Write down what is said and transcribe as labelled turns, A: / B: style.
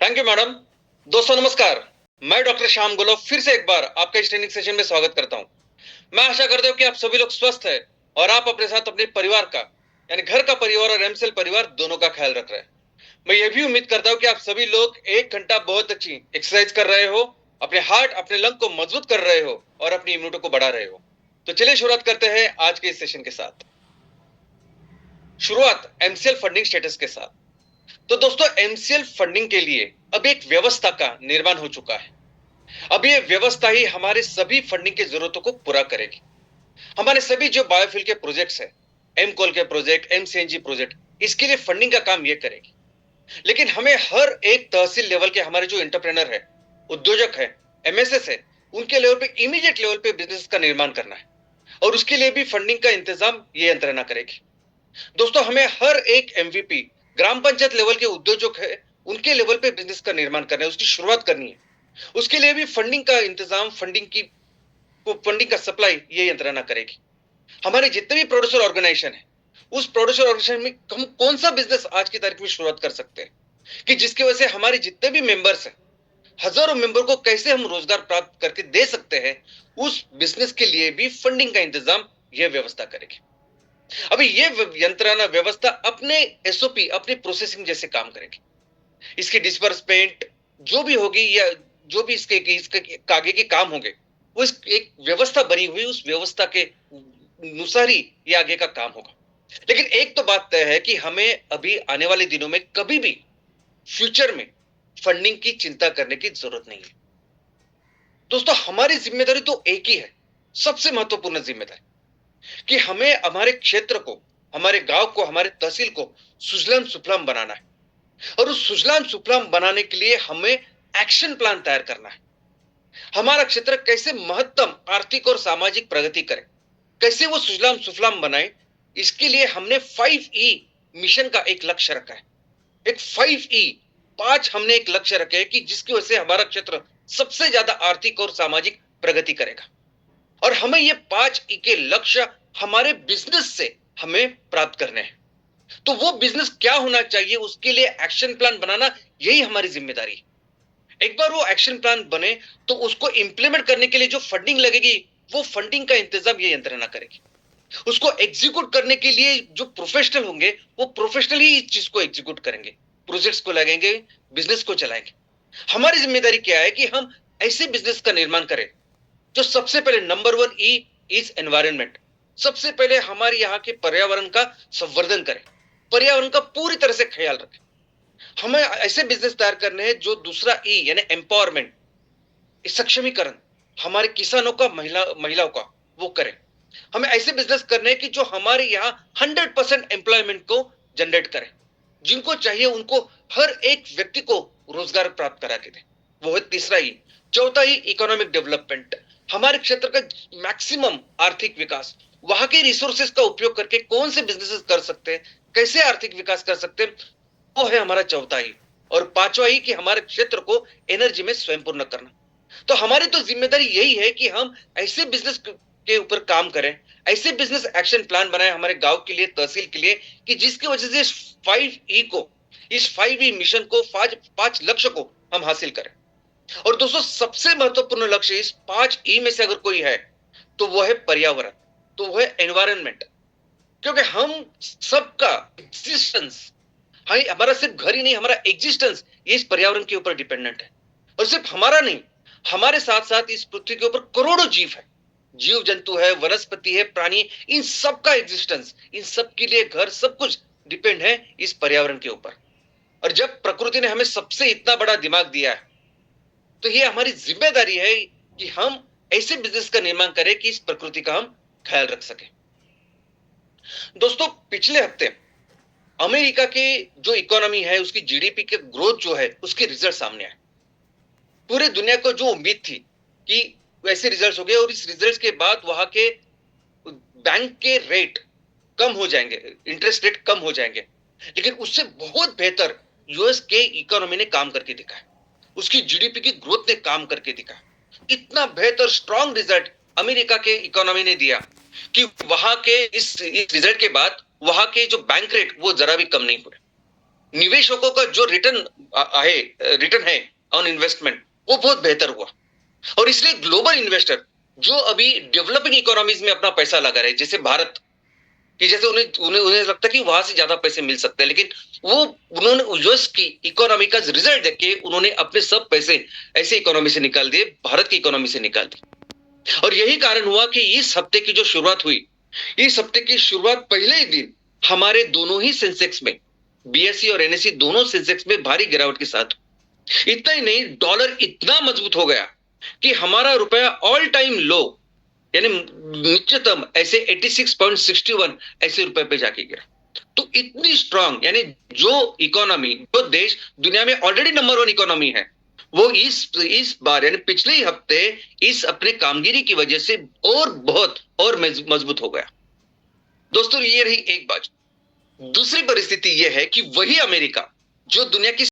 A: Thank you madam. दोस्तों नमस्कार। मैं डॉक्टर श्याम गोलो फिर से एक बार आपका इस ट्रेनिंग सेशन में स्वागत करता हूं। मैं आशा करता हूं कि आप सभी लोग स्वस्थ हैं और आप अपने साथ अपने परिवार का यानी घर का परिवार और एमसेल परिवार दोनों का ख्याल रख रहे हैं। मैं ये भी उम्मीद करता हूं कि आप सभी लोग 1 घंटा बहुत अच्छी एक्सरसाइज कर रहे हो, अपने हार्ट अपने लंग को मजबूत कर रहे हो और अपनी इम्यूनिटी को बढ़ा रहे हो। तो चलिए शुरुआत करते हैं आज के इस सेशन के साथ। शुरुआत एमसीएल फंडिंग स्टेटस के साथ। तो दोस्तों एमसीएल फंडिंग के लिए अब एक व्यवस्था का निर्माण हो चुका है। अब ये व्यवस्था ही हमारे सभी फंडिंग की जरूरतों को पूरा करेगी। हमारे सभी जो बायोफ्यूल के प्रोजेक्ट्स हैं, एमकोल के प्रोजेक्ट, एमसीएनजी प्रोजेक्ट, इसके लिए फंडिंग का काम ये करेगी। लेकिन हमें हर एक तहसील लेवल के हमारे जो एंटरप्रेनर है, उद्योजक है, एमएसएस है, उनके लेवल पे इमीडिएट लेवल पे बिजनेस का निर्माण करना है और उसके लिए भी फंडिंग का इंतजाम ये यंत्रणा करेगी। दोस्तों हमें हर एक एमवीपी ग्राम पंचायत लेवल के उद्योजक है, उनके लेवल पे बिजनेस का निर्माण करना है, उसकी शुरुआत करनी है। उसके लिए भी फंडिंग का इंतजाम, फंडिंग का सप्लाई ये यंत्रणा करेगी। हमारे जितने भी प्रोड्यूसर ऑर्गेनाइजेशन है, उस प्रोड्यूसर ऑर्गेनाइजेशन में हम कौन सा बिजनेस आज की तारीख में शुरुआत कर सकते हैं कि जिसकी वजह से हमारे जितने भी मेंबर्स हैं, हजारों मेंबर को कैसे हम रोजगार प्राप्त करके दे सकते हैं, उस बिजनेस के लिए भी फंडिंग का इंतजाम यह व्यवस्था करेगी। अभी ये यंत्रणा व्यवस्था अपने एसओपी, अपने प्रोसेसिंग जैसे काम करेगी। इसकी डिस्बर्समेंट जो भी होगी या जो भी इसके आगे के काम होंगे, वो इस एक व्यवस्था बनी हुई, उस व्यवस्था के अनुसार ही ये आगे का काम होगा। लेकिन एक तो बात तय है कि हमें अभी आने वाले दिनों में कभी भी फ्यूचर में फंडिंग की चिंता करने की जरूरत नहीं है। दोस्तों हमारी जिम्मेदारी तो एक ही है, सबसे महत्वपूर्ण जिम्मेदारी, कि हमें हमारे क्षेत्र को, हमारे गांव को, हमारे तहसील को सुजलाम सुफलाम बनाना है। और उस सुजलाम सुफलाम बनाने के लिए हमें एक्शन प्लान तैयार करना है। हमारा क्षेत्र कैसे महत्तम आर्थिक और सामाजिक प्रगति करे, कैसे वो सुजलाम सुफलाम बनाए, इसके लिए हमने 5E मिशन का एक लक्ष्य रखा है। एक 5E, 5 हमने एक लक्ष्य रखे हैं कि जिसकी वजह से हमारा क्षेत्र सबसे ज्यादा आर्थिक और सामाजिक प्रगति करेगा। और हमें ये 5E के लक्ष्य हमारे बिजनेस से हमें प्राप्त करने हैं। तो वो बिजनेस क्या होना चाहिए, उसके लिए एक्शन प्लान बनाना, यही हमारी जिम्मेदारी है। एक बार वो एक्शन प्लान बने तो उसको इंप्लीमेंट करने के लिए जो फंडिंग लगेगी, वो फंडिंग का इंतजाम ये यंत्रणा करेगी। उसको एग्जीक्यूट करने के लिए जो प्रोफेशनल होंगे, वो प्रोफेशनल ही इस चीज को एग्जीक्यूट करेंगे, प्रोजेक्ट्स को लगेंगे, बिजनेस को चलाएंगे। हमारी जिम्मेदारी क्या है कि हम ऐसे बिजनेस का निर्माण करें जो सबसे पहले नंबर 1E इज एनवायरनमेंट, सबसे पहले हमारे यहाँ के पर्यावरण का संवर्धन करें, पर्यावरण का पूरी तरह से ख्याल रखें। हमें ऐसे बिजनेस तैयार करने हैं जो दूसरा E यानी एम्पावरमेंट, सक्षमीकरण, हमारे किसानों का, महिलाओं का वो करें। हमें ऐसे बिजनेस करने हैं कि जो हमारे यहाँ 100% एम्प्लॉयमेंट को जनरेट करें, जिनको चाहिए उनको, हर एक व्यक्ति को रोजगार प्राप्त करा के दें। वो है तीसरा E। चौथा E इकोनॉमिक डेवलपमेंट, हमारे क्षेत्र का मैक्सिमम आर्थिक विकास, वहां के रिसोर्सेज का उपयोग करके कौन से बिजनेसेस कर सकते हैं, कैसे आर्थिक विकास कर सकते हैं, वो है हमारा चौथा E। और पांचवा E कि हमारे क्षेत्र को एनर्जी में स्वयं पूर्ण करना। तो हमारी तो जिम्मेदारी यही है कि हम ऐसे बिजनेस के ऊपर काम करें, ऐसे बिजनेस एक्शन प्लान बनाए हमारे गांव के लिए, तहसील के लिए, कि जिसकी वजह से इस 5E को, इस 5E मिशन को, 5 लक्ष्य को हम हासिल करें। और दोस्तों सबसे महत्वपूर्ण लक्ष्य इस 5E में से अगर कोई है तो वो है पर्यावरण, तो वो है एनवायरनमेंट। क्योंकि हम सबका एग्जिस्टेंस, हमारा सिर्फ घर ही नहीं, हमारा एग्जिस्टेंस ये इस पर्यावरण के ऊपर डिपेंडेंट है। और सिर्फ हमारा नहीं, हमारे साथ साथ इस पृथ्वी के ऊपर करोड़ों जीव है, जीव जंतु है, वनस्पति है, प्राणी, इन सब का एग्जिस्टेंस, इन सब के लिए घर, सब कुछ डिपेंड है इस पर्यावरण के ऊपर। और जब प्रकृति ने हमें सबसे इतना बड़ा दिमाग दिया है, तो ये हमारी जिम्मेदारी है कि हम ऐसे बिजनेस का निर्माण करें कि इस प्रकृति का हम ख्याल रख सके। दोस्तों पिछले हफ्ते अमेरिका के जो इकोनॉमी है, उसकी जीडीपी के ग्रोथ जो है, उसके रिजल्ट सामने आए। पूरे दुनिया को जो उम्मीद थी कि वैसे रिजल्ट्स हो गए और इस रिजल्ट्स के बाद वहां के बैंक के रेट कम हो जाएंगे, इंटरेस्ट रेट कम हो जाएंगे, लेकिन उससे बहुत बेहतर यूएस के इकोनॉमी ने काम करके दिखाया, उसकी जीडीपी की ग्रोथ ने काम करके दिखाया। इतना बेहतर स्ट्रॉन्ग रिजल्ट अमेरिका के इकोनॉमी ने दिया कि वहां के इस रिजल्ट के बाद वहां के जो बैंक रेट वो जरा भी कम नहीं हुए। निवेशकों का जो रिटर्न है ऑन इन्वेस्टमेंट, वो बहुत बेहतर हुआ। और इसलिए ग्लोबल इन्वेस्टर जो अभी डेवलपिंग इकोनॉमीज में अपना पैसा लगा रहे, जैसे भारत, कि जैसे उन्हें उन्हें उन्हें लगता है कि वहां से ज्यादा पैसे मिल सकते हैं, लेकिन वो उन्होंने यूएस की इकोनॉमी का रिजल्ट देख के उन्होंने अपने सब पैसे ऐसे इकोनॉमी से निकाल दिए, भारत की इकोनॉमी से निकाल दिए। और यही कारण हुआ कि इस हफ्ते की जो शुरुआत हुई, इस हफ्ते की शुरुआत पहले ही दिन हमारे दोनों ही सेंसेक्स में, बीएसई और एनएसई दोनों सेंसेक्स में भारी गिरावट के साथ। इतना ही नहीं, डॉलर इतना मजबूत हो गया कि हमारा रुपया ऑल टाइम लो, यानी नीचतम ऐसे 86.61 ऐसे रुपए पे जाके गिरा। तो इतनी स्ट्रांग, यानी जो इकोनॉमी, जो देश दुनिया में ऑलरेडी नंबर 1 इकोनॉमी है, वो इस बार यानी पिछले ही हफ्ते इस अपने कामगिरी की वजह से और बहुत और मजबूत हो गया। दोस्तों, ये रही एक बात। दूसरी परिस्थिति यह है कि वही अमेरिका जो दुनिया की